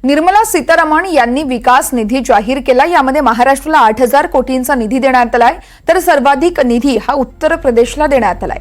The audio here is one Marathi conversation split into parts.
निर्मला सीतारामन यांनी विकास निधी जाहीर केला। यामध्ये महाराष्ट्राला 8,000 कोटींचा निधी देण्यात आलाय, तर सर्वाधिक निधी हा उत्तर प्रदेशला देण्यात आलाय।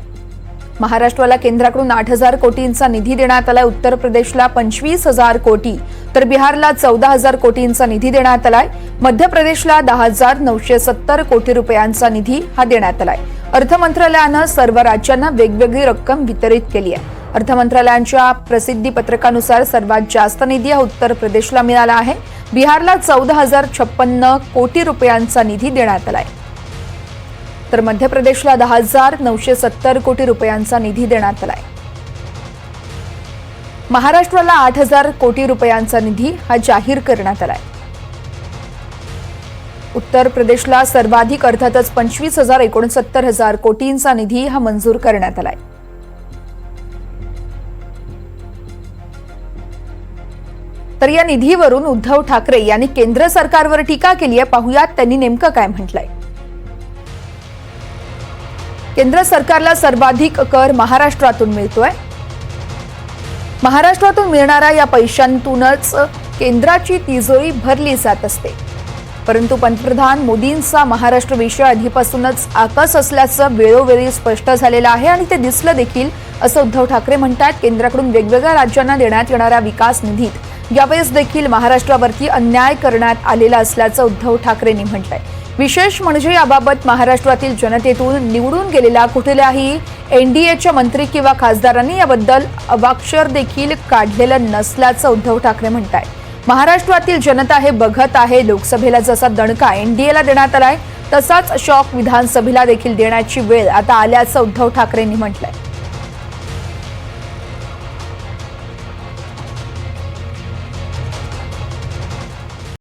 महाराष्ट्राला केंद्राकडून 8,000 कोटींचा निधी देण्यात आलाय, उत्तर प्रदेशला 25,000 कोटी, तर बिहारला 14,000 कोटींचा निधी देण्यात आलाय। मध्य प्रदेशला 10,970 कोटी रुपयांचा निधी हा देण्यात आलाय। अर्थ मंत्रालयानं सर्व राज्यांना वेगवेगळी रक्कम वितरित केली आहे। अर्थ मंत्रालयाच्या प्रसिद्धी पत्रकानुसार सर्वात जास्त निधी हा उत्तर प्रदेशला मिळाला आहे। बिहारला 14,056 कोटी रुपयांचा निधी देण्यात आलाय, तर मध्य प्रदेशला 10,970 कोटी रुपयांचा निधी देण्यात आलाय। महाराष्ट्राला 8,000 कोटी रुपयांचा निधी हा जाहीर करण्यात आलाय। उत्तर प्रदेशला सर्वाधिक अर्थातच 25,069 कोटींचा निधी हा मंजूर करण्यात आलाय। तर या निधीवरून उद्धव ठाकरे यांनी केंद्र सरकारवर टीका केली आहे। पाहुयात त्यांनी नेमकं काय म्हटलंय। केंद्र सरकारला सर्वाधिक कर महाराष्ट्रातून मिळतोय। महाराष्ट्रातून मिळणाऱ्या या पैशांतूनच केंद्राची तिजोरी भरली जात असते, परंतु पंतप्रधान मोदींचा महाराष्ट्र विषय आधीपासूनच आकस असल्याचं वेळोवेळी स्पष्ट झालेलं आहे आणि ते दिसलं देखील, असं उद्धव ठाकरे म्हणतात। केंद्राकडून वेगवेगळ्या राज्यांना देण्यात येणाऱ्या विकास निधीत यावेळेस देखील महाराष्ट्रावरती अन्याय करण्यात आलेला असल्याचं उद्धव ठाकरेंनी म्हटलंय। विशेष म्हणजे याबाबत महाराष्ट्रातील जनतेतून निवडून गेलेल्या कुठल्याही एनडीएच्या मंत्री किंवा खासदारांनी याबद्दल अवाक्षर देखील काढलेलं नसल्याचं उद्धव ठाकरे म्हणतात। महाराष्ट्रातील जनता हे बघत आहे। लोकसभेला जसा दणका एनडीएला देण्यात आलाय, तसाच शॉक विधानसभेला देखील देण्याची वेळ आता आल्याचं उद्धव ठाकरेंनी म्हटलंय।